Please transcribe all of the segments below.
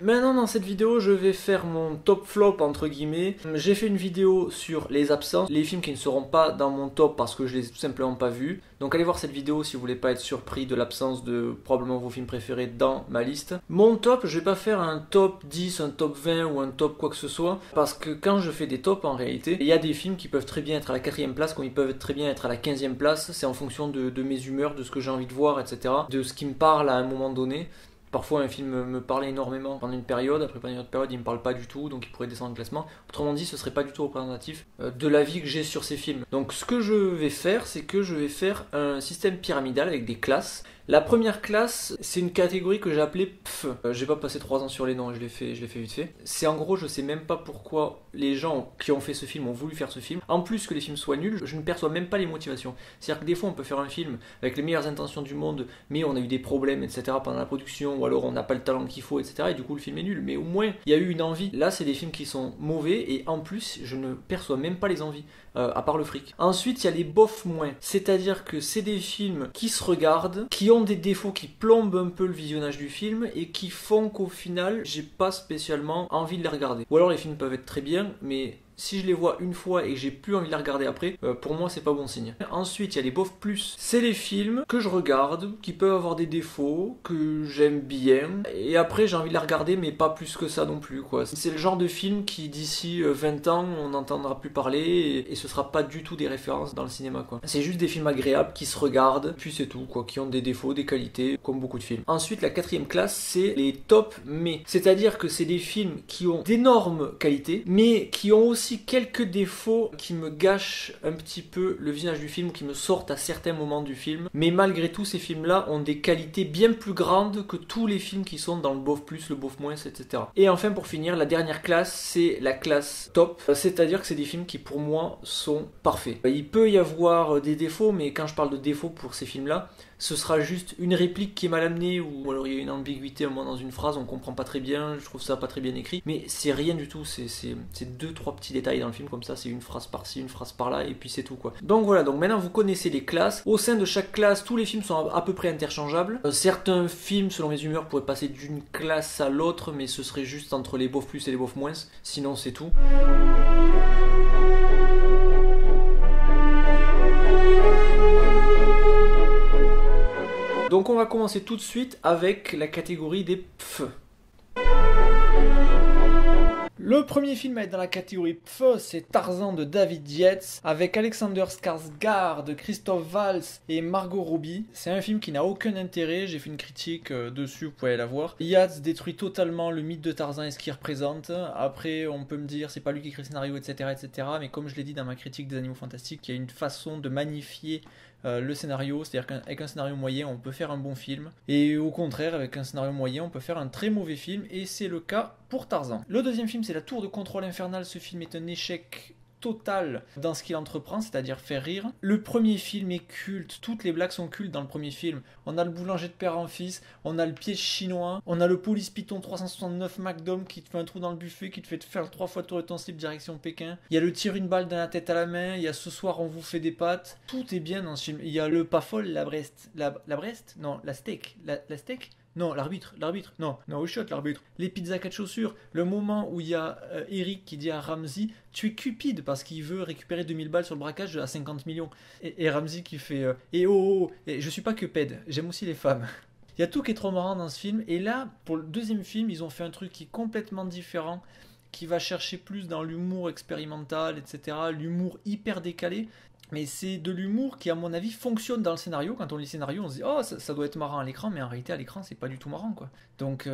Maintenant dans cette vidéo je vais faire mon top flop entre guillemets. J'ai fait une vidéo sur les absences, les films qui ne seront pas dans mon top parce que je les ai tout simplement pas vus. Donc allez voir cette vidéo si vous voulez pas être surpris de l'absence de probablement vos films préférés dans ma liste. Mon top, je vais pas faire un top 10, un top 20 ou un top quoi que ce soit. Parce que quand je fais des tops en réalité, il y a des films qui peuvent très bien être à la 4ème place comme ils peuvent très bien être à la 15ème place. C'est en fonction de mes humeurs, de ce que j'ai envie de voir, etc. De ce qui me parle à un moment donné. Parfois un film me parle énormément pendant une période, après pendant une autre période il me parle pas du tout, donc il pourrait descendre le classement. Autrement dit, ce serait pas du tout représentatif de l'avis que j'ai sur ces films. Donc ce que je vais faire, c'est que je vais faire un système pyramidal avec des classes. La première classe, c'est une catégorie que j'ai appelée PF. J'ai pas passé 3 ans sur les noms, je l'ai fait vite fait. C'est en gros, je sais même pas pourquoi les gens qui ont fait ce film ont voulu faire ce film. En plus que les films soient nuls, je ne perçois même pas les motivations. C'est-à-dire que des fois on peut faire un film avec les meilleures intentions du monde, mais on a eu des problèmes, etc. pendant la production, ou alors on n'a pas le talent qu'il faut, etc. Et du coup le film est nul. Mais au moins, il y a eu une envie. Là, c'est des films qui sont mauvais, et en plus, je ne perçois même pas les envies. À part le fric. Ensuite, il y a les bof moins. C'est-à-dire que c'est des films qui se regardent, qui ont des défauts qui plombent un peu le visionnage du film et qui font qu'au final, j'ai pas spécialement envie de les regarder. Ou alors les films peuvent être très bien, mais si je les vois une fois et que j'ai plus envie de les regarder après, pour moi c'est pas bon signe. Ensuite il y a les bof plus. C'est les films que je regarde, qui peuvent avoir des défauts, que j'aime bien, et après j'ai envie de les regarder mais pas plus que ça non plus quoi. C'est le genre de film qui d'ici 20 ans on n'entendra plus parler et ce sera pas du tout des références dans le cinéma quoi. C'est juste des films agréables qui se regardent, puis c'est tout quoi, qui ont des défauts, des qualités, comme beaucoup de films. Ensuite la 4ème classe c'est les top mais. C'est-à-dire que c'est des films qui ont d'énormes qualités mais qui ont aussi quelques défauts qui me gâchent un petit peu le visionnage du film, qui me sortent à certains moments du film, mais malgré tout ces films là ont des qualités bien plus grandes que tous les films qui sont dans le bof plus, le bof moins, etc. Et enfin pour finir, la dernière classe c'est la classe top, c'est-à-dire que c'est des films qui pour moi sont parfaits. Il peut y avoir des défauts, mais quand je parle de défauts pour ces films là, ce sera juste une réplique qui est mal amenée, ou alors il y a une ambiguïté un moment dans une phrase, on comprend pas très bien, je trouve ça pas très bien écrit, mais c'est rien du tout, c'est 2-3 petits détails dans le film comme ça, c'est une phrase par-ci, une phrase par-là, et puis c'est tout quoi. Donc voilà, donc maintenant vous connaissez les classes, au sein de chaque classe, tous les films sont à peu près interchangeables. Certains films, selon mes humeurs, pourraient passer d'une classe à l'autre, mais ce serait juste entre les bof plus et les bof moins, sinon c'est tout. Donc on va commencer tout de suite avec la catégorie des PF. Le premier film à être dans la catégorie PF, c'est Tarzan de David Yates, avec Alexander Skarsgård, Christophe Waltz et Margot Robbie. C'est un film qui n'a aucun intérêt, j'ai fait une critique dessus, vous pouvez aller la voir. Yates détruit totalement le mythe de Tarzan et ce qu'il représente. Après, on peut me dire, c'est pas lui qui écrit le scénario, etc., etc. Mais comme je l'ai dit dans ma critique des Animaux Fantastiques, il y a une façon de magnifier le scénario, c'est-à-dire qu'avec un scénario moyen on peut faire un bon film, et au contraire avec un scénario moyen on peut faire un très mauvais film, et c'est le cas pour Tarzan. Le deuxième film c'est La Tour de Contrôle Infernal. Ce film est un échec total dans ce qu'il entreprend, c'est-à-dire faire rire. Le premier film est culte, toutes les blagues sont cultes dans le premier film. On a le boulanger de père en fils, on a le piège chinois, on a le police python 369 McDom qui te fait un trou dans le buffet, qui te fait faire 3 fois tour de ton slip direction Pékin. Il y a le tire une balle dans la tête à la main, il y a ce soir on vous fait des pâtes. Tout est bien dans ce film. Il y a le pas folle, la Brest. La Brest. Non, la steak. La steak. Non, l'arbitre, non, au shot l'arbitre. Les pizzas 4 chaussures, le moment où il y a Eric qui dit à Ramsey, tu es cupide parce qu'il veut récupérer 2000 balles sur le braquage à 50 millions. Et Ramsey qui fait, et je suis pas que pède, j'aime aussi les femmes. Il y a tout qui est trop marrant dans ce film, et là, pour le deuxième film, ils ont fait un truc qui est complètement différent, qui va chercher plus dans l'humour expérimental, etc., l'humour hyper décalé. Mais c'est de l'humour qui, à mon avis, fonctionne dans le scénario. Quand on lit le scénario, on se dit « Oh, ça doit être marrant à l'écran », mais en réalité, à l'écran, c'est pas du tout marrant, quoi. Donc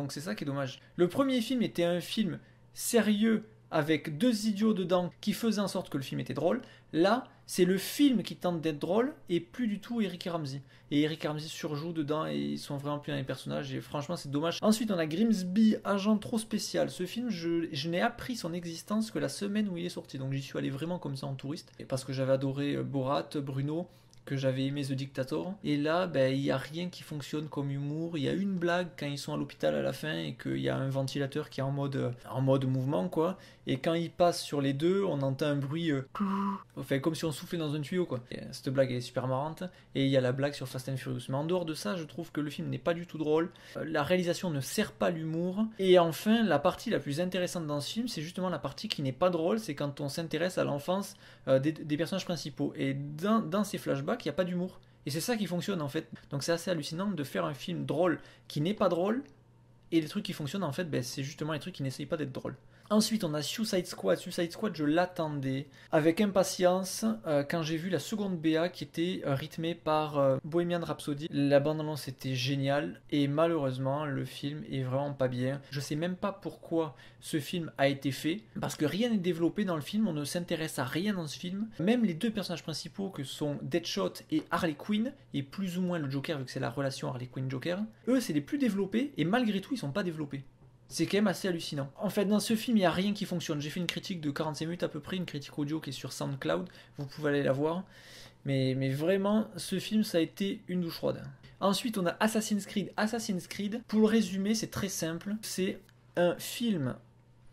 c'est ça qui est dommage. Le premier film était un film sérieux, avec 2 idiots dedans, qui faisaient en sorte que le film était drôle. Là, c'est le film qui tente d'être drôle, et plus du tout Eric et Ramsey. Et Eric et Ramsey surjouent dedans, et ils sont vraiment plus dans les personnages, et franchement, c'est dommage. Ensuite, on a Grimsby, agent trop spécial. Ce film, je n'ai appris son existence que la semaine où il est sorti, donc j'y suis allé vraiment comme ça en touriste, et parce que j'avais adoré Borat, Bruno, que j'avais aimé The Dictator. Et là, ben, il n'y a rien qui fonctionne comme humour. Il y a une blague quand ils sont à l'hôpital à la fin et qu'il y a un ventilateur qui est en mode mouvement, quoi. Et quand il passe sur les deux, on entend un bruit enfin, comme si on soufflait dans un tuyau, quoi. Et cette blague est super marrante. Et il y a la blague sur Fast and Furious. Mais en dehors de ça, je trouve que le film n'est pas du tout drôle. La réalisation ne sert pas l'humour. Et enfin, la partie la plus intéressante dans ce film, c'est justement la partie qui n'est pas drôle. C'est quand on s'intéresse à l'enfance des personnages principaux. Et dans ces flashbacks, il n'y a pas d'humour. Et c'est ça qui fonctionne en fait. Donc c'est assez hallucinant de faire un film drôle qui n'est pas drôle. Et les trucs qui fonctionnent en fait, ben, c'est justement les trucs qui n'essayent pas d'être drôles. Ensuite, on a Suicide Squad. Suicide Squad, je l'attendais avec impatience quand j'ai vu la seconde BA qui était rythmée par Bohemian Rhapsody. La bande-annonce était géniale et malheureusement, le film est vraiment pas bien. Je sais même pas pourquoi ce film a été fait parce que rien n'est développé dans le film. On ne s'intéresse à rien dans ce film. Même les deux personnages principaux que sont Deadshot et Harley Quinn et plus ou moins le Joker vu que c'est la relation Harley Quinn-Joker. Eux, c'est les plus développés et malgré tout, ils sont pas développés. C'est quand même assez hallucinant. En fait, dans ce film, il n'y a rien qui fonctionne. J'ai fait une critique de 45 minutes à peu près, une critique audio qui est sur SoundCloud. Vous pouvez aller la voir. Mais vraiment, ce film, ça a été une douche froide. Ensuite, on a Assassin's Creed. Assassin's Creed, pour le résumer, c'est très simple. C'est un film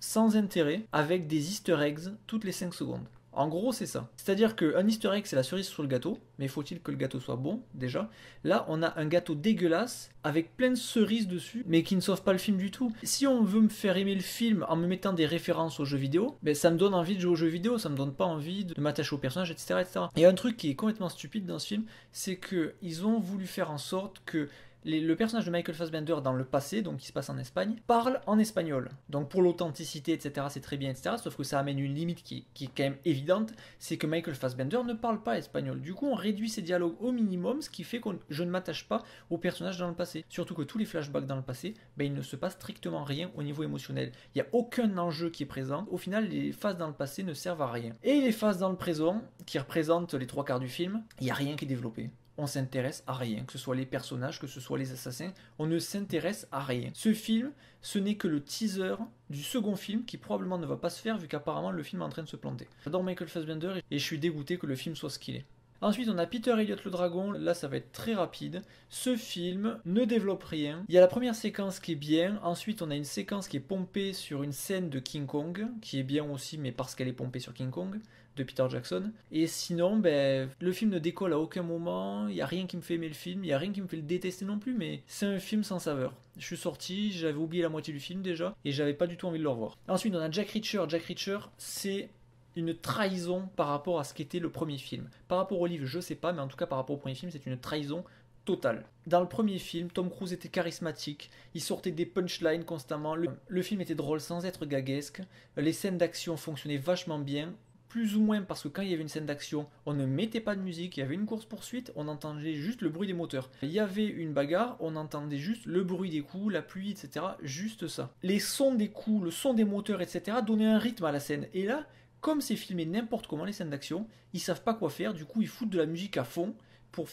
sans intérêt avec des easter eggs toutes les 5 secondes. En gros, c'est ça. C'est-à-dire qu'un easter egg, c'est la cerise sur le gâteau, mais faut-il que le gâteau soit bon, déjà. Là, on a un gâteau dégueulasse, avec plein de cerises dessus, mais qui ne sauve pas le film du tout. Si on veut me faire aimer le film en me mettant des références aux jeux vidéo, ben, ça me donne envie de jouer aux jeux vidéo, ça me donne pas envie de m'attacher au personnage, etc., etc. Et un truc qui est complètement stupide dans ce film, c'est qu'ils ont voulu faire en sorte que le personnage de Michael Fassbender dans le passé, donc qui se passe en Espagne, parle en espagnol. Donc pour l'authenticité, etc., c'est très bien, etc. Sauf que ça amène une limite qui est quand même évidente, c'est que Michael Fassbender ne parle pas espagnol. Du coup, on réduit ses dialogues au minimum, ce qui fait que je ne m'attache pas au personnage dans le passé. Surtout que tous les flashbacks dans le passé, ben, il ne se passe strictement rien au niveau émotionnel. Il n'y a aucun enjeu qui est présent. Au final, les phases dans le passé ne servent à rien. Et les phases dans le présent, qui représentent les 3/4 du film, il n'y a rien qui est développé. On s'intéresse à rien, que ce soit les personnages, que ce soit les assassins, on ne s'intéresse à rien. Ce film, ce n'est que le teaser du second film qui probablement ne va pas se faire vu qu'apparemment le film est en train de se planter. J'adore Michael Fassbender et je suis dégoûté que le film soit ce qu'il est. Ensuite, on a Peter Elliott le Dragon. Là, ça va être très rapide. Ce film ne développe rien. Il y a la première séquence qui est bien. Ensuite, on a une séquence qui est pompée sur une scène de King Kong, qui est bien aussi, mais parce qu'elle est pompée sur King Kong, de Peter Jackson. Et sinon, ben, le film ne décolle à aucun moment. Il n'y a rien qui me fait aimer le film. Il n'y a rien qui me fait le détester non plus, mais c'est un film sans saveur. Je suis sorti, j'avais oublié la moitié du film déjà, et j'avais pas du tout envie de le revoir. Ensuite, on a Jack Reacher. Jack Reacher, c'est une trahison par rapport à ce qu'était le premier film. Par rapport au livre, je sais pas, mais en tout cas par rapport au premier film, c'est une trahison totale. Dans le premier film, Tom Cruise était charismatique, il sortait des punchlines constamment, le film était drôle sans être gaguesque, les scènes d'action fonctionnaient vachement bien, plus ou moins parce que quand il y avait une scène d'action, on ne mettait pas de musique, il y avait une course-poursuite, on entendait juste le bruit des moteurs. Il y avait une bagarre, on entendait juste le bruit des coups, la pluie, etc. Juste ça. Les sons des coups, le son des moteurs, etc. donnaient un rythme à la scène. Et là, comme c'est filmé n'importe comment les scènes d'action, ils savent pas quoi faire, du coup ils foutent de la musique à fond pour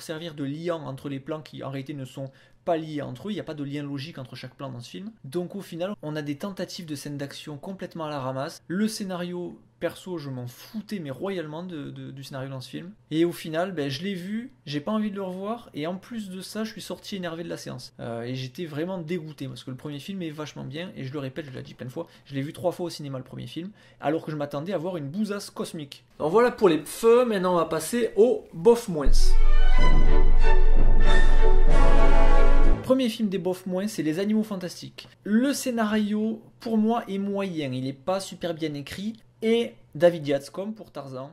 servir de liant entre les plans qui en réalité ne sont pas liés entre eux, il n'y a pas de lien logique entre chaque plan dans ce film. Donc au final, on a des tentatives de scènes d'action complètement à la ramasse. Le scénario, perso, je m'en foutais mais royalement du scénario dans ce film. Et au final, ben, je l'ai vu, j'ai pas envie de le revoir, et en plus de ça, je suis sorti énervé de la séance. Et j'étais vraiment dégoûté, parce que le premier film est vachement bien, et je le répète, je l'ai dit plein de fois, je l'ai vu 3 fois au cinéma le premier film, alors que je m'attendais à voir une bousasse cosmique. Donc voilà pour les feux, maintenant on va passer au bof moins. Premier film des bof moins, c'est Les Animaux Fantastiques. Le scénario, pour moi, est moyen, il n'est pas super bien écrit, et David Yates, comme pour Tarzan,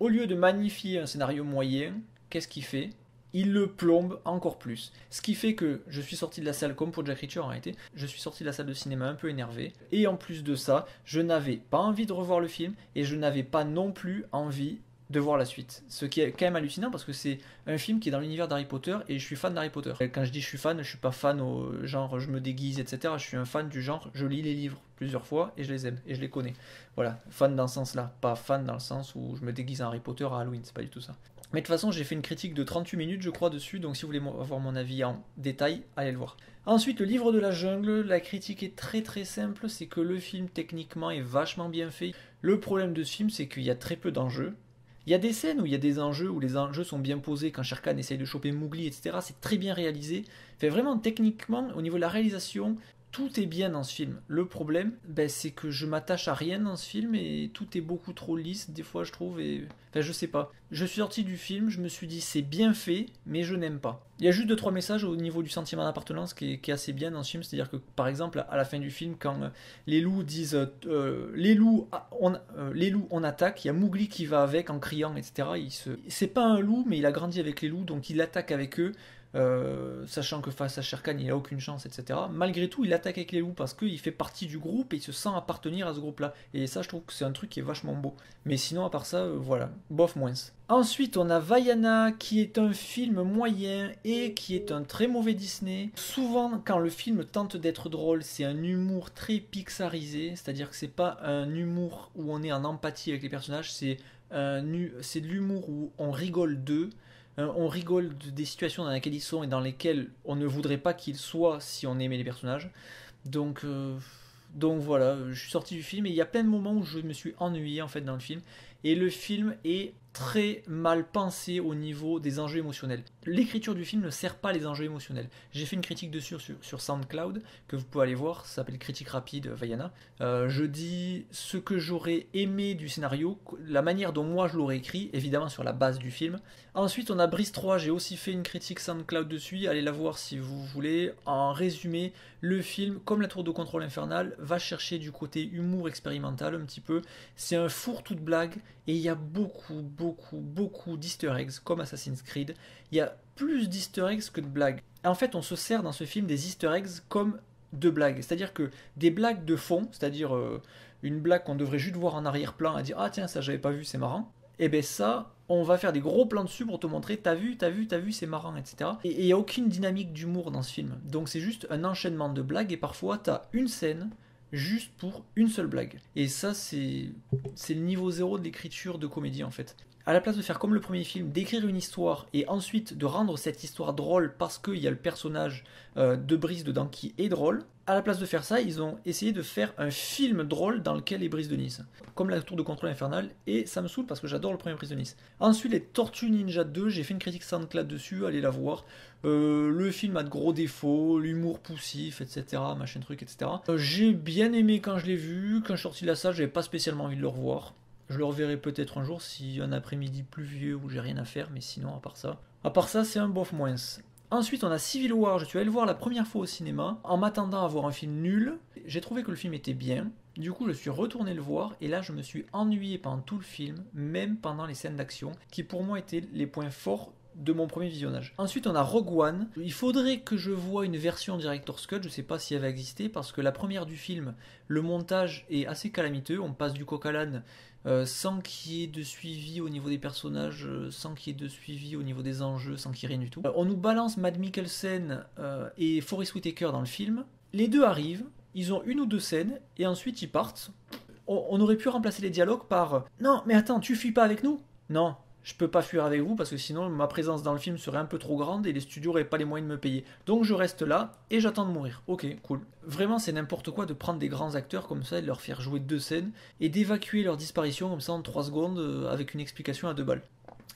au lieu de magnifier un scénario moyen, qu'est-ce qu'il fait ? Il le plombe encore plus. Ce qui fait que je suis sorti de la salle, comme pour Jack Reacher en réalité, je suis sorti de la salle de cinéma un peu énervé, et en plus de ça, je n'avais pas envie de revoir le film, et je n'avais pas non plus envie de voir la suite. Ce qui est quand même hallucinant parce que c'est un film qui est dans l'univers d'Harry Potter et je suis fan d'Harry Potter. Quand je dis je suis fan, je suis pas fan au genre je me déguise, etc. Je suis un fan du genre je lis les livres plusieurs fois et je les aime et je les connais. Voilà, fan dans ce sens-là, pas fan dans le sens où je me déguise en Harry Potter à Halloween, c'est pas du tout ça. Mais de toute façon, j'ai fait une critique de 38 minutes, je crois, dessus, donc si vous voulez avoir mon avis en détail, allez le voir. Ensuite, le livre de la jungle, la critique est très très simple, c'est que le film techniquement est vachement bien fait. Le problème de ce film, c'est qu'il y a très peu d'enjeux. Il y a des scènes où il y a des enjeux, où les enjeux sont bien posés, quand Shere Khan essaye de choper Mowgli, etc. C'est très bien réalisé. Fait vraiment, techniquement, au niveau de la réalisation, tout est bien dans ce film. Le problème, ben, c'est que je m'attache à rien dans ce film et tout est beaucoup trop lisse des fois je trouve et enfin je sais pas. Je suis sorti du film, je me suis dit c'est bien fait mais je n'aime pas. Il y a juste 2-3 messages au niveau du sentiment d'appartenance qui est assez bien dans ce film, c'est-à-dire que par exemple à la fin du film quand les loups disent les loups on attaque, il y a Mowgli qui va avec en criant etc. C'est pas un loup mais il a grandi avec les loups donc il attaque avec eux. Sachant que face à Shere Khan il a aucune chance etc. Malgré tout il attaque avec les loups parce qu'il fait partie du groupe et il se sent appartenir à ce groupe là et ça je trouve que c'est un truc qui est vachement beau mais sinon à part ça voilà bof moins. Ensuite on a Vaiana qui est un film moyen et qui est un très mauvais Disney. Souvent quand le film tente d'être drôle c'est un humour très pixarisé, c'est à dire que c'est pas un humour où on est en empathie avec les personnages, c'est de l'humour où on rigole d'eux. On rigole des situations dans lesquelles ils sont et dans lesquelles on ne voudrait pas qu'ils soient si on aimait les personnages. Donc, donc voilà, je suis sorti du film et il y a plein de moments où je me suis ennuyé en fait dans le film. Et le film est très mal pensé au niveau des enjeux émotionnels. L'écriture du film ne sert pas les enjeux émotionnels. J'ai fait une critique dessus sur SoundCloud, que vous pouvez aller voir, ça s'appelle Critique rapide Vaiana. Je dis ce que j'aurais aimé du scénario, la manière dont moi je l'aurais écrit, évidemment sur la base du film. Ensuite on a Brise 3, j'ai aussi fait une critique SoundCloud dessus, allez la voir si vous voulez. En résumé, le film, comme la Tour de Contrôle Infernale, va chercher du côté humour expérimental un petit peu. C'est un fourre-tout de blagues et il y a beaucoup d'easter eggs comme Assassin's Creed. Il y a plus d'easter eggs que de blagues. En fait, on se sert dans ce film des easter eggs comme de blagues. C'est-à-dire que des blagues de fond, c'est-à-dire une blague qu'on devrait juste voir en arrière-plan à dire ah tiens ça j'avais pas vu c'est marrant. Et ben ça, on va faire des gros plans dessus pour te montrer t'as vu, c'est marrant, etc. Et il n'y a aucune dynamique d'humour dans ce film. Donc c'est juste un enchaînement de blagues et parfois t'as une scène juste pour une seule blague. Et ça, c'est le niveau zéro de l'écriture de comédie en fait. À la place de faire comme le premier film, d'écrire une histoire et ensuite de rendre cette histoire drôle parce qu'il y a le personnage de Brice dedans qui est drôle, à la place de faire ça, ils ont essayé de faire un film drôle dans lequel est Brice de Nice. Comme la Tour de Contrôle Infernale, et ça me saoule parce que j'adore le premier Brice de Nice. Ensuite, les Tortues Ninja 2, j'ai fait une critique SoundCloud dessus, allez la voir. Le film a de gros défauts, l'humour poussif, etc., machin truc, etc. J'ai bien aimé quand je l'ai vu, quand je suis sorti de la salle, j'avais pas spécialement envie de le revoir. Je le reverrai peut-être un jour si un après-midi pluvieux où j'ai rien à faire, mais sinon, à part ça, c'est un bof moins. Ensuite, on a Civil War. Je suis allé le voir la première fois au cinéma, en m'attendant à voir un film nul. J'ai trouvé que le film était bien. Du coup, je suis retourné le voir, et là, je me suis ennuyé pendant tout le film, même pendant les scènes d'action, qui pour moi étaient les points forts de mon premier visionnage. Ensuite, on a Rogue One. Il faudrait que je voie une version Director's Cut, je sais pas si elle va exister, parce que la première du film, le montage est assez calamiteux. On passe du coq à l'âne sans qu'il y ait de suivi au niveau des personnages, sans qu'il y ait de suivi au niveau des enjeux, sans qu'il y ait rien du tout. On nous balance Mads Mikkelsen et Forest Whitaker dans le film. Les deux arrivent, ils ont une ou deux scènes, et ensuite ils partent. On aurait pu remplacer les dialogues par « Non, mais attends, tu fuis pas avec nous ?» Non, je peux pas fuir avec vous parce que sinon ma présence dans le film serait un peu trop grande et les studios n'auraient pas les moyens de me payer. Donc je reste là et j'attends de mourir. Ok, cool. Vraiment c'est n'importe quoi de prendre des grands acteurs comme ça et de leur faire jouer 2 scènes et d'évacuer leur disparition comme ça en 3 secondes avec une explication à 2 balles.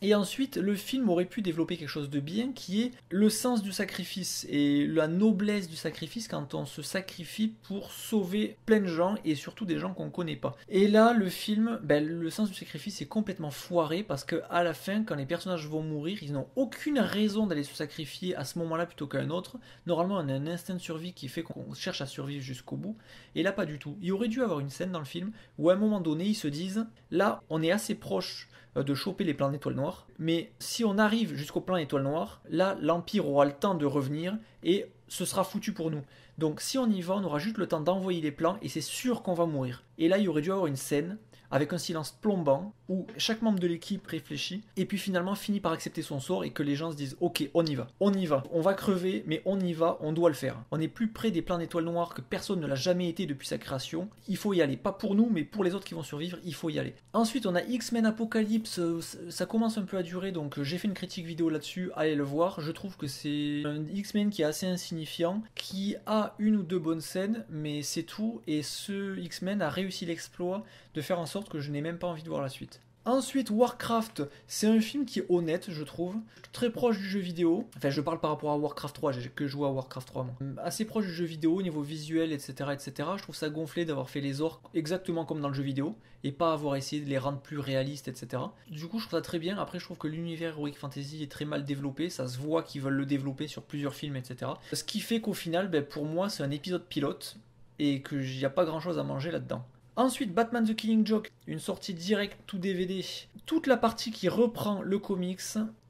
Et ensuite, le film aurait pu développer quelque chose de bien qui est le sens du sacrifice et la noblesse du sacrifice quand on se sacrifie pour sauver plein de gens et surtout des gens qu'on connaît pas. Et là, le film, le sens du sacrifice est complètement foiré parce que à la fin, quand les personnages vont mourir, ils n'ont aucune raison d'aller se sacrifier à ce moment-là plutôt qu'à un autre. Normalement, on a un instinct de survie qui fait qu'on cherche à survivre jusqu'au bout. Et là, pas du tout. Il aurait dû avoir une scène dans le film où à un moment donné, ils se disent, là, on est assez proche de choper les plans d'étoiles noires. Mais si on arrive jusqu'au plan étoile noire, là, l'Empire aura le temps de revenir et ce sera foutu pour nous. Donc si on y va, on aura juste le temps d'envoyer les plans et c'est sûr qu'on va mourir. Et là, il aurait dû avoir une scène avec un silence plombant où chaque membre de l'équipe réfléchit et puis finalement finit par accepter son sort et que les gens se disent ok, on y va, on va crever mais on y va, on doit le faire. On est plus près des plans d'étoiles noires que personne ne l'a jamais été depuis sa création, il faut y aller, pas pour nous mais pour les autres qui vont survivre, il faut y aller. Ensuite on a X-Men Apocalypse, ça commence un peu à durer donc j'ai fait une critique vidéo là-dessus, allez le voir, je trouve que c'est un X-Men qui est assez insignifiant, qui a une ou deux bonnes scènes mais c'est tout et ce X-Men a réussi l'exploit de faire en sorte que je n'ai même pas envie de voir la suite. Ensuite, Warcraft, c'est un film qui est honnête, je trouve, très proche du jeu vidéo. Enfin, je parle par rapport à Warcraft 3, j'ai que joué à Warcraft 3, moi. Assez proche du jeu vidéo, au niveau visuel, etc., etc. Je trouve ça gonflé d'avoir fait les orques exactement comme dans le jeu vidéo, et pas avoir essayé de les rendre plus réalistes, etc. Du coup, je trouve ça très bien. Après, je trouve que l'univers Heroic Fantasy est très mal développé, ça se voit qu'ils veulent le développer sur plusieurs films, etc. Ce qui fait qu'au final, pour moi, c'est un épisode pilote, et qu'il n'y a pas grand-chose à manger là-dedans. Ensuite, Batman The Killing Joke, une sortie directe tout DVD. Toute la partie qui reprend le comics,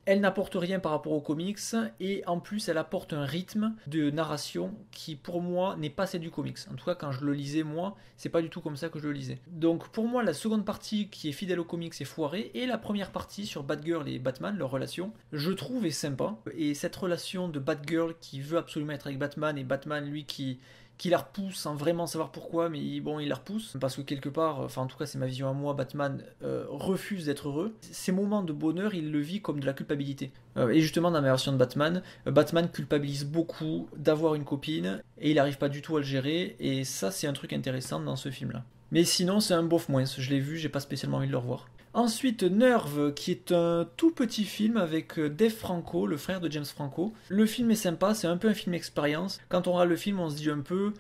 elle n'apporte rien par rapport aux comics et en plus elle apporte un rythme de narration qui pour moi n'est pas celle du comics. En tout cas quand je le lisais moi, c'est pas du tout comme ça que je le lisais. Donc pour moi la seconde partie qui est fidèle aux comics est foirée et la première partie sur Batgirl et Batman, leur relation, je trouve est sympa. Et cette relation de Batgirl qui veut absolument être avec Batman et Batman lui qui la repousse sans vraiment savoir pourquoi, mais bon, il la repousse. Parce que quelque part, enfin en tout cas c'est ma vision à moi, Batman refuse d'être heureux. Ces moments de bonheur, il le vit comme de la culpabilité. Et justement dans ma version de Batman, Batman culpabilise beaucoup d'avoir une copine, et il n'arrive pas du tout à le gérer, et ça c'est un truc intéressant dans ce film-là. Mais sinon c'est un bof moins, je l'ai vu, j'ai pas spécialement envie de le revoir. Ensuite, Nerve, qui est un tout petit film avec Dave Franco, le frère de James Franco. Le film est sympa, c'est un peu un film expérience. Quand on regarde le film, on se dit un peu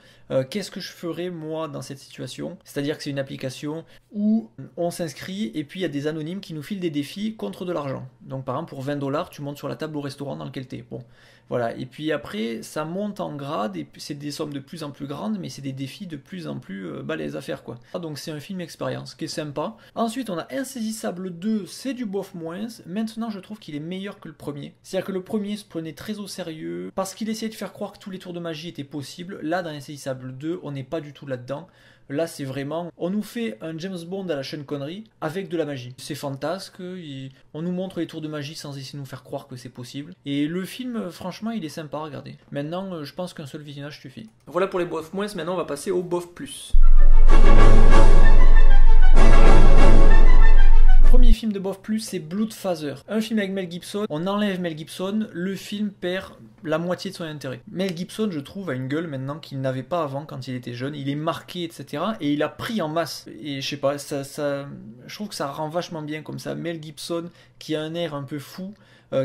qu'est-ce que je ferais moi dans cette situation. C'est-à-dire que c'est une application où on s'inscrit et puis il y a des anonymes qui nous filent des défis contre de l'argent. Donc par exemple pour 20$, tu montes sur la table au restaurant dans lequel tu es. Bon, voilà. Et puis après, ça monte en grade et c'est des sommes de plus en plus grandes, mais c'est des défis de plus en plus balèzes à faire quoi. Donc c'est un film expérience qui est sympa. Ensuite, on a Insaisissable 2, c'est du bof moins. Maintenant, je trouve qu'il est meilleur que le premier. C'est-à-dire que le premier se prenait très au sérieux parce qu'il essayait de faire croire que tous les tours de magie étaient possibles. Là, dans Insaisissable 2, on n'est pas du tout là-dedans. Là, c'est vraiment... On nous fait un James Bond à la Sean Connery avec de la magie. C'est fantasque, on nous montre les tours de magie sans essayer de nous faire croire que c'est possible. Et le film, franchement, il est sympa à regarder. Maintenant, je pense qu'un seul visionnage suffit. Voilà pour les bof moins, maintenant on va passer au bof plus. Premier film de bof plus, c'est Bloodfather. Un film avec Mel Gibson. On enlève Mel Gibson, le film perd la moitié de son intérêt. Mel Gibson, je trouve, a une gueule maintenant qu'il n'avait pas avant quand il était jeune. Il est marqué, etc. Et il a pris en masse. Et je sais pas, je trouve que ça rend vachement bien comme ça. Mel Gibson, qui a un air un peu fou,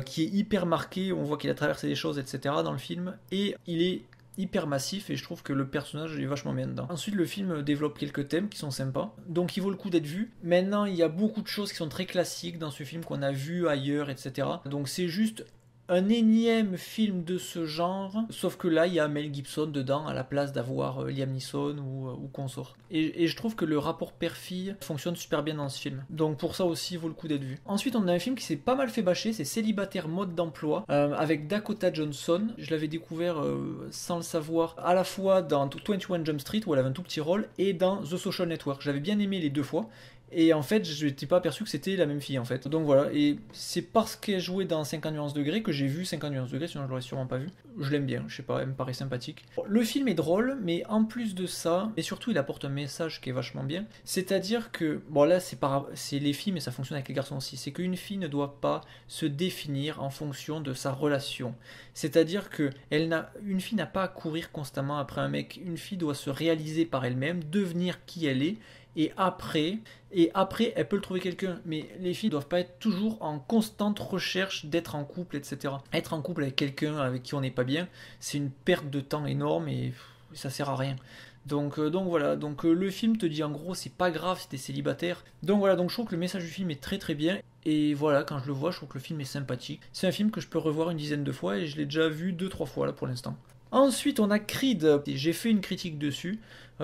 qui est hyper marqué. On voit qu'il a traversé des choses, etc. dans le film. Et il est hyper massif et je trouve que le personnage est vachement bien dedans. Ensuite, le film développe quelques thèmes qui sont sympas, donc il vaut le coup d'être vu. Maintenant, il y a beaucoup de choses qui sont très classiques dans ce film qu'on a vu ailleurs, etc. Donc c'est juste un énième film de ce genre, sauf que là il y a Mel Gibson dedans à la place d'avoir Liam Neeson ou consort. Et je trouve que le rapport père-fille fonctionne super bien dans ce film. Donc pour ça aussi, il vaut le coup d'être vu. Ensuite, on a un film qui s'est pas mal fait bâcher, c'est Célibataire mode d'emploi, avec Dakota Johnson. Je l'avais découvert sans le savoir, à la fois dans 21 Jump Street, où elle avait un tout petit rôle, et dans The Social Network. J'avais bien aimé les deux fois. Et en fait, je n'étais pas aperçu que c'était la même fille en fait. Donc voilà, et c'est parce qu'elle jouait dans 50 nuances degrés que j'ai vu 50 nuances degrés, sinon je l'aurais sûrement pas vu. Je l'aime bien, je sais pas, elle me paraît sympathique. Le film est drôle, mais en plus de ça, et surtout il apporte un message qui est vachement bien, c'est-à-dire que, bon là c'est les filles, mais ça fonctionne avec les garçons aussi, c'est qu'une fille ne doit pas se définir en fonction de sa relation. C'est-à-dire que une fille n'a pas à courir constamment après un mec, une fille doit se réaliser par elle-même, devenir qui elle est, et après, elle peut le trouver quelqu'un. Mais les filles ne doivent pas être toujours en constante recherche d'être en couple, etc. Être en couple avec quelqu'un avec qui on n'est pas bien, c'est une perte de temps énorme et ça sert à rien. Donc voilà, le film te dit en gros c'est pas grave si t'es célibataire. Donc voilà, donc je trouve que le message du film est très très bien. Et voilà, quand je le vois, je trouve que le film est sympathique. C'est un film que je peux revoir une dizaine de fois et je l'ai déjà vu 2-3 fois là pour l'instant. Ensuite, on a Creed. J'ai fait une critique dessus,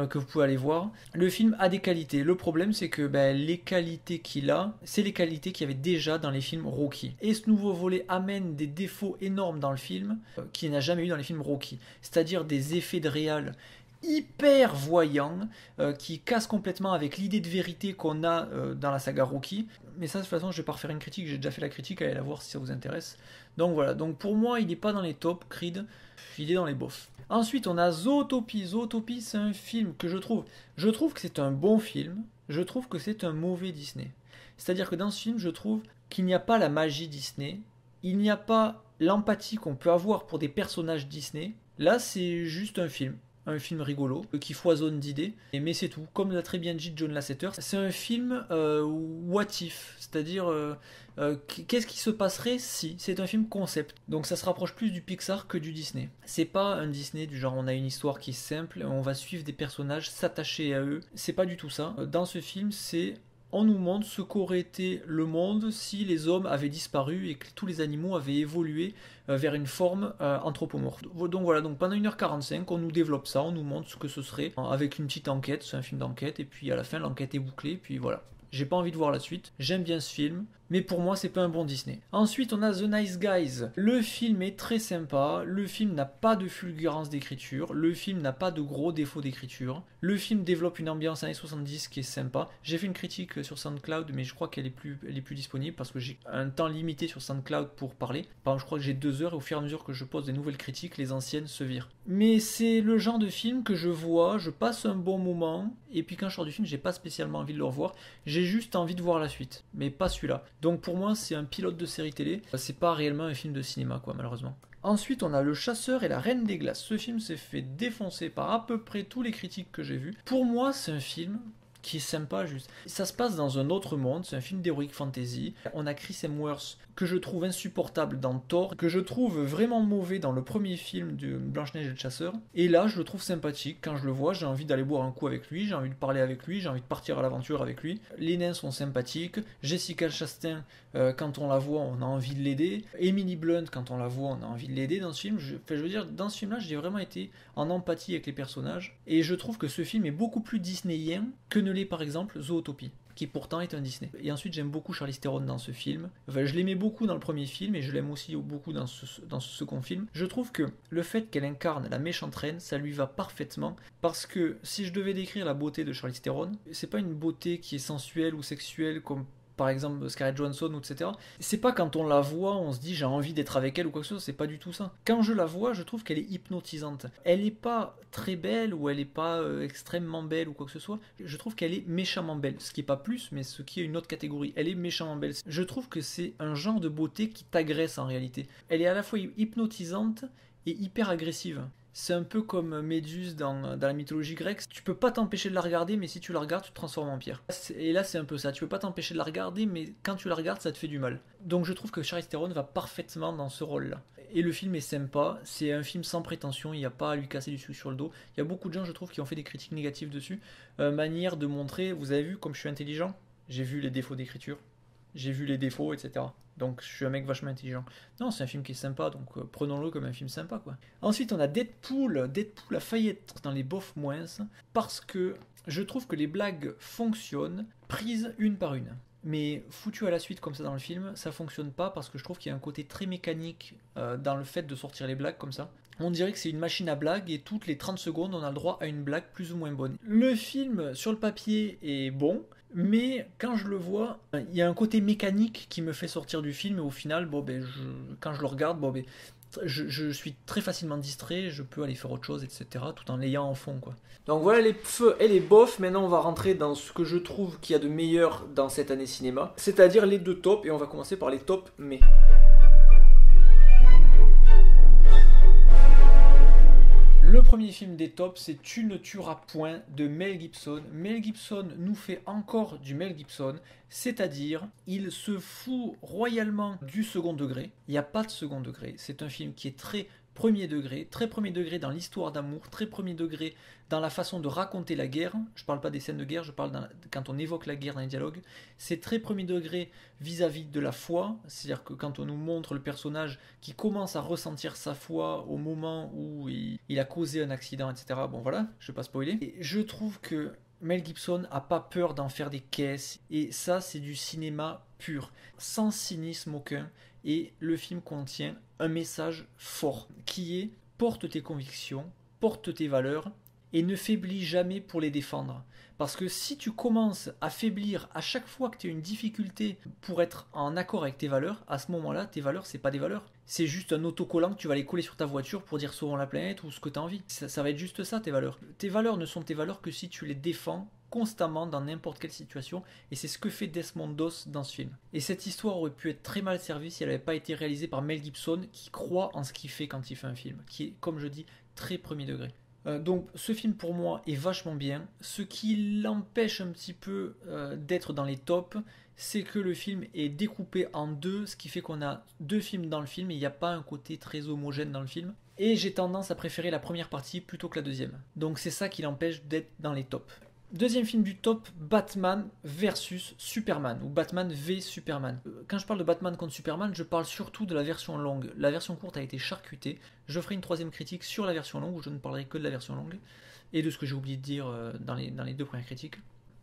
que vous pouvez aller voir. Le film a des qualités. Le problème, c'est que les qualités qu'il a, c'est les qualités qu'il y avait déjà dans les films Rocky. Et ce nouveau volet amène des défauts énormes dans le film, qu'il n'y a jamais eu dans les films Rocky. C'est-à-dire des effets de réal hyper voyants, qui cassent complètement avec l'idée de vérité qu'on a dans la saga Rocky. Mais ça, de toute façon, je vais pas refaire une critique. J'ai déjà fait la critique, allez la voir si ça vous intéresse. Donc voilà, donc pour moi, il n'est pas dans les tops, Creed. Il est dans les bofs. Ensuite, on a Zootopie. Zootopie, c'est un film que je trouve que c'est un bon film. Je trouve que c'est un mauvais Disney. C'est-à-dire que dans ce film, je trouve qu'il n'y a pas la magie Disney. Il n'y a pas l'empathie qu'on peut avoir pour des personnages Disney. Là, c'est juste un film. un film rigolo, qui foisonne d'idées, mais c'est tout. Comme l'a très bien dit John Lasseter, c'est un film what if, c'est-à-dire qu'est-ce qui se passerait si. C'est un film concept, donc ça se rapproche plus du Pixar que du Disney. C'est pas un Disney du genre on a une histoire qui est simple, on va suivre des personnages, s'attacher à eux, c'est pas du tout ça. Dans ce film, on nous montre ce qu'aurait été le monde si les hommes avaient disparu et que tous les animaux avaient évolué vers une forme anthropomorphe. Donc voilà, donc pendant 1h45, on nous développe ça, on nous montre ce que ce serait avec une petite enquête, c'est un film d'enquête, et puis à la fin, l'enquête est bouclée, puis voilà. J'ai pas envie de voir la suite, j'aime bien ce film, mais pour moi c'est pas un bon Disney. Ensuite on a The Nice Guys. Le film est très sympa, le film n'a pas de fulgurance d'écriture, le film n'a pas de gros défauts d'écriture, le film développe une ambiance années 70 qui est sympa. J'ai fait une critique sur SoundCloud, mais je crois qu'elle est plus disponible parce que j'ai un temps limité sur SoundCloud pour parler. Par exemple je crois que j'ai 2 heures et au fur et à mesure que je pose des nouvelles critiques, les anciennes se virent. Mais c'est le genre de film que je vois, je passe un bon moment, et puis quand je sors du film j'ai pas spécialement envie de le revoir, j'ai juste envie de voir la suite, mais pas celui-là. Donc pour moi c'est un pilote de série télé, c'est pas réellement un film de cinéma quoi malheureusement. Ensuite on a Le Chasseur et la Reine des Glaces. Ce film s'est fait défoncer par à peu près tous les critiques que j'ai vus. Pour moi c'est un film qui est sympa juste. Ça se passe dans un autre monde, c'est un film d'heroic fantasy. On a Chris Hemsworth que je trouve insupportable dans Thor, que je trouve vraiment mauvais dans le premier film de Blanche-Neige et le Chasseur. Et là, je le trouve sympathique. Quand je le vois, j'ai envie d'aller boire un coup avec lui, j'ai envie de parler avec lui, j'ai envie de partir à l'aventure avec lui. Les nains sont sympathiques. Jessica Chastain, quand on la voit, on a envie de l'aider. Emily Blunt, quand on la voit, on a envie de l'aider dans ce film. Je veux dire, dans ce film-là, j'ai vraiment été en empathie avec les personnages. Et je trouve que ce film est beaucoup plus disneyen que ne l'est par exemple Zootopie, qui pourtant est un Disney. Et ensuite j'aime beaucoup Charlize Theron dans ce film. Enfin, je l'aimais beaucoup dans le premier film et je l'aime aussi beaucoup dans ce second film. Je trouve que le fait qu'elle incarne la méchante reine, ça lui va parfaitement, parce que si je devais décrire la beauté de Charlize Theron, c'est pas une beauté qui est sensuelle ou sexuelle comme par exemple Scarlett Johansson, etc. C'est pas quand on la voit, on se dit j'ai envie d'être avec elle ou quoi que ce soit, c'est pas du tout ça. Quand je la vois, je trouve qu'elle est hypnotisante. Elle est pas très belle ou elle est pas extrêmement belle ou quoi que ce soit. Je trouve qu'elle est méchamment belle. Ce qui est pas plus, mais ce qui est une autre catégorie. Elle est méchamment belle. Je trouve que c'est un genre de beauté qui t'agresse en réalité. Elle est à la fois hypnotisante et hyper agressive. C'est un peu comme Méduse dans la mythologie grecque. Tu peux pas t'empêcher de la regarder, mais si tu la regardes, tu te transformes en pierre. Et là, c'est un peu ça. Tu peux pas t'empêcher de la regarder, mais quand tu la regardes, ça te fait du mal. Donc je trouve que Charlize Theron va parfaitement dans ce rôle-là. Et le film est sympa. C'est un film sans prétention. Il n'y a pas à lui casser du sucre sur le dos. Il y a beaucoup de gens, je trouve, qui ont fait des critiques négatives dessus. Manière de montrer, vous avez vu comme je suis intelligent. J'ai vu les défauts d'écriture. J'ai vu les défauts, etc. Donc je suis un mec vachement intelligent. Non, c'est un film qui est sympa, donc prenons-le comme un film sympa, quoi. Ensuite, on a Deadpool. Deadpool a failli être dans les bofs moins, parce que je trouve que les blagues fonctionnent, prises une par une. Mais foutu à la suite comme ça dans le film, ça fonctionne pas, parce que je trouve qu'il y a un côté très mécanique dans le fait de sortir les blagues comme ça. On dirait que c'est une machine à blagues et toutes les 30 secondes, on a le droit à une blague plus ou moins bonne. Le film, sur le papier, est bon, mais quand je le vois, il y a un côté mécanique qui me fait sortir du film et au final, quand je le regarde, je suis très facilement distrait, je peux aller faire autre chose, etc. tout en l'ayant en fond, quoi. Donc voilà les feux et les bofs. Maintenant on va rentrer dans ce que je trouve qu'il y a de meilleur dans cette année cinéma, c'est-à-dire les 2 tops, et on va commencer par les tops mais. Le premier film des tops, c'est Tu ne tueras point de Mel Gibson. Mel Gibson nous fait encore du Mel Gibson, c'est-à-dire il se fout royalement du second degré. Il n'y a pas de second degré. C'est un film qui est très premier degré dans l'histoire d'amour, très premier degré dans la façon de raconter la guerre. Je parle pas des scènes de guerre, je parle quand on évoque la guerre dans les dialogues. C'est très premier degré vis-à-vis de la foi, c'est-à-dire que quand on nous montre le personnage qui commence à ressentir sa foi au moment où il a causé un accident, etc. Bon voilà, je vais pas spoiler. Et je trouve que Mel Gibson a pas peur d'en faire des caisses, et ça c'est du cinéma pur, sans cynisme aucun, et le film contient un message fort, qui est porte tes convictions, porte tes valeurs, et ne faiblis jamais pour les défendre. Parce que si tu commences à faiblir à chaque fois que tu as une difficulté pour être en accord avec tes valeurs, à ce moment-là, tes valeurs, c'est pas des valeurs. C'est juste un autocollant que tu vas aller coller sur ta voiture pour dire sauvons la planète ou ce que tu as envie. Ça va être juste ça, tes valeurs. Tes valeurs ne sont tes valeurs que si tu les défends constamment dans n'importe quelle situation, et c'est ce que fait Desmond Doss dans ce film. Et cette histoire aurait pu être très mal servie si elle n'avait pas été réalisée par Mel Gibson, qui croit en ce qu'il fait quand il fait un film, qui est, comme je dis, très premier degré. Donc ce film pour moi est vachement bien. Ce qui l'empêche un petit peu d'être dans les tops, c'est que le film est découpé en deux, ce qui fait qu'on a deux films dans le film et il n'y a pas un côté très homogène dans le film. Et j'ai tendance à préférer la première partie plutôt que la deuxième. Donc c'est ça qui l'empêche d'être dans les tops. Deuxième film du top, Batman versus Superman, ou Batman v Superman. Quand je parle de Batman contre Superman, je parle surtout de la version longue. La version courte a été charcutée. Je ferai une troisième critique sur la version longue, où je ne parlerai que de la version longue, et de ce que j'ai oublié de dire dans les deux premières critiques.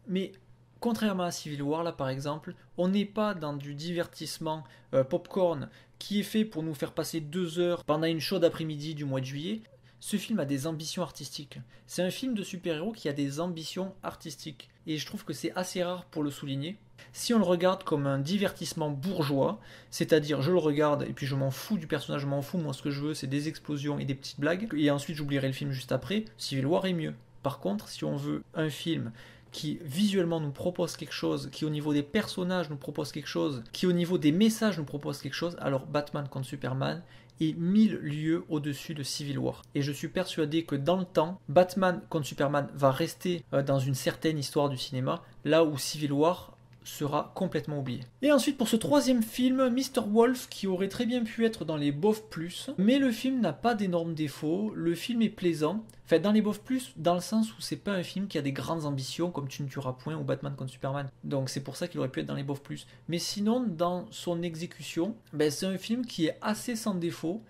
Mais contrairement à Civil War, là par exemple, on n'est pas dans du divertissement popcorn qui est fait pour nous faire passer 2 heures pendant une chaude après-midi du mois de juillet. Ce film a des ambitions artistiques. C'est un film de super-héros qui a des ambitions artistiques. Et je trouve que c'est assez rare pour le souligner. Si on le regarde comme un divertissement bourgeois, c'est-à-dire je le regarde et puis je m'en fous du personnage, je m'en fous, moi ce que je veux c'est des explosions et des petites blagues, et ensuite j'oublierai le film juste après, Civil War est mieux. Par contre, si on veut un film qui visuellement nous propose quelque chose, qui au niveau des personnages nous propose quelque chose, qui au niveau des messages nous propose quelque chose, alors Batman contre Superman est 1000 lieues au-dessus de Civil War. Et je suis persuadé que dans le temps, Batman contre Superman va rester dans une certaine histoire du cinéma, là où Civil War sera complètement oublié. Et ensuite pour ce troisième film, Mr. Wolf, qui aurait très bien pu être dans les bof plus, mais le film n'a pas d'énormes défauts, le film est plaisant, enfin dans les bof plus, dans le sens où c'est pas un film qui a des grandes ambitions comme Tu ne tueras point ou Batman contre Superman, donc c'est pour ça qu'il aurait pu être dans les bof plus. Mais sinon, dans son exécution, c'est un film qui est assez sans défaut,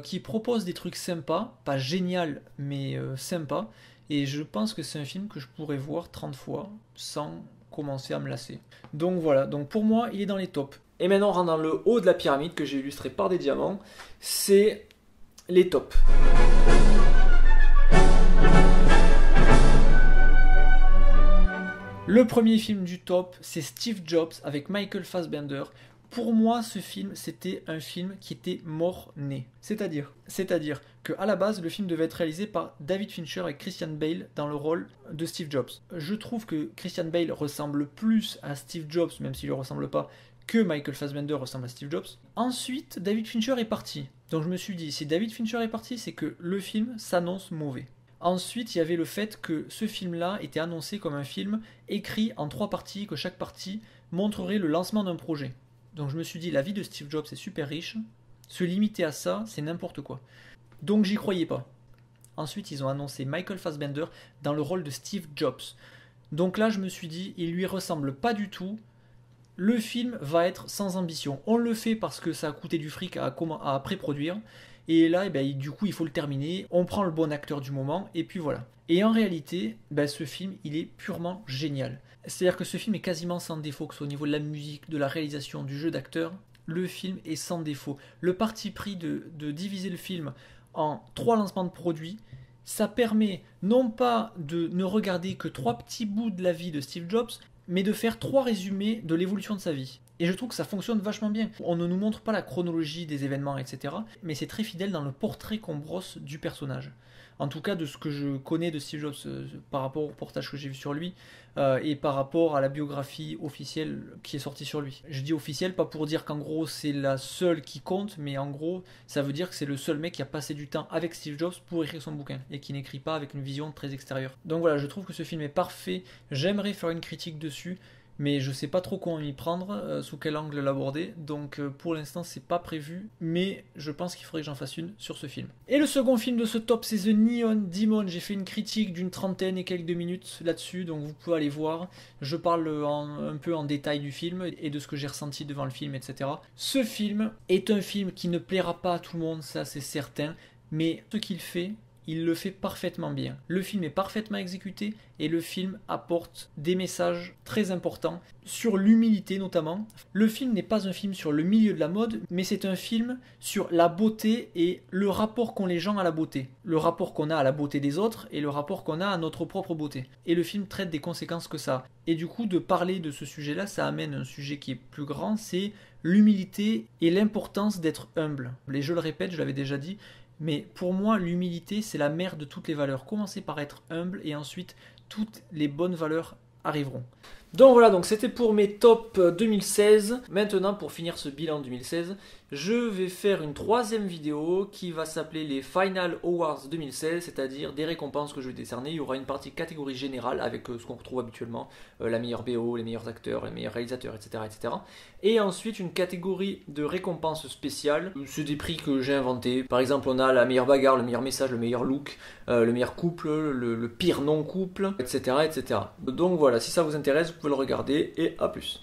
qui propose des trucs sympas, pas génial, mais sympa, et je pense que c'est un film que je pourrais voir 30 fois sans commencer à me lasser. Donc voilà, donc pour moi il est dans les tops. Et maintenant on rentre dans le haut de la pyramide que j'ai illustré par des diamants, c'est les tops. Le premier film du top, c'est Steve Jobs avec Michael Fassbender. Pour moi, ce film, c'était un film qui était mort-né. C'est-à-dire qu'à la base, le film devait être réalisé par David Fincher et Christian Bale dans le rôle de Steve Jobs. Je trouve que Christian Bale ressemble plus à Steve Jobs, même s'il ne lui ressemble pas, que Michael Fassbender ressemble à Steve Jobs. Ensuite, David Fincher est parti. Donc je me suis dit, si David Fincher est parti, c'est que le film s'annonce mauvais. Ensuite, il y avait le fait que ce film-là était annoncé comme un film écrit en 3 parties, que chaque partie montrerait le lancement d'un projet. Donc je me suis dit, la vie de Steve Jobs est super riche, se limiter à ça, c'est n'importe quoi. Donc j'y croyais pas. Ensuite, ils ont annoncé Michael Fassbender dans le rôle de Steve Jobs. Donc là, je me suis dit, il lui ressemble pas du tout. Le film va être sans ambition. On le fait parce que ça a coûté du fric à pré-produire. Et là, du coup, il faut le terminer. On prend le bon acteur du moment, et puis voilà. Et en réalité, ce film, il est purement génial. C'est-à-dire que ce film est quasiment sans défaut, que ce soit au niveau de la musique, de la réalisation, du jeu d'acteur. Le film est sans défaut. Le parti pris de diviser le film en 3 lancements de produits, ça permet non pas de ne regarder que 3 petits bouts de la vie de Steve Jobs, mais de faire 3 résumés de l'évolution de sa vie. Et je trouve que ça fonctionne vachement bien. On ne nous montre pas la chronologie des événements, etc. Mais c'est très fidèle dans le portrait qu'on brosse du personnage. En tout cas, de ce que je connais de Steve Jobs par rapport au reportage que j'ai vu sur lui et par rapport à la biographie officielle qui est sortie sur lui. Je dis officielle, pas pour dire qu'en gros c'est la seule qui compte, mais en gros ça veut dire que c'est le seul mec qui a passé du temps avec Steve Jobs pour écrire son bouquin et qui n'écrit pas avec une vision très extérieure. Donc voilà, je trouve que ce film est parfait. J'aimerais faire une critique dessus, mais je sais pas trop comment m'y prendre, sous quel angle l'aborder, donc pour l'instant c'est pas prévu, mais je pense qu'il faudrait que j'en fasse une sur ce film. Et le second film de ce top, c'est The Neon Demon. J'ai fait une critique d'une 30aine et quelques minutes là-dessus, donc vous pouvez aller voir. Je parle un peu en détail du film et de ce que j'ai ressenti devant le film, etc. Ce film est un film qui ne plaira pas à tout le monde, ça c'est certain, mais ce qu'il fait, il le fait parfaitement bien. Le film est parfaitement exécuté et le film apporte des messages très importants sur l'humilité notamment. Le film n'est pas un film sur le milieu de la mode, mais c'est un film sur la beauté et le rapport qu'ont les gens à la beauté. Le rapport qu'on a à la beauté des autres et le rapport qu'on a à notre propre beauté. Et le film traite des conséquences que ça a. Et du coup, de parler de ce sujet-là, ça amène un sujet qui est plus grand, c'est l'humilité et l'importance d'être humble. Et je le répète, je l'avais déjà dit, mais pour moi, l'humilité, c'est la mère de toutes les valeurs. Commencez par être humble et ensuite, toutes les bonnes valeurs arriveront. Donc voilà, donc c'était pour mes tops 2016. Maintenant, pour finir ce bilan 2016, je vais faire une troisième vidéo qui va s'appeler les Final Awards 2016, c'est-à-dire des récompenses que je vais décerner. Il y aura une partie catégorie générale avec ce qu'on retrouve habituellement, la meilleure BO, les meilleurs acteurs, les meilleurs réalisateurs, etc., etc. Et ensuite une catégorie de récompenses spéciales. C'est des prix que j'ai inventés. Par exemple, on a la meilleure bagarre, le meilleur message, le meilleur look, le meilleur couple, le pire non-couple, etc., etc. Donc voilà, si ça vous intéresse, vous pouvez le regarder et à plus.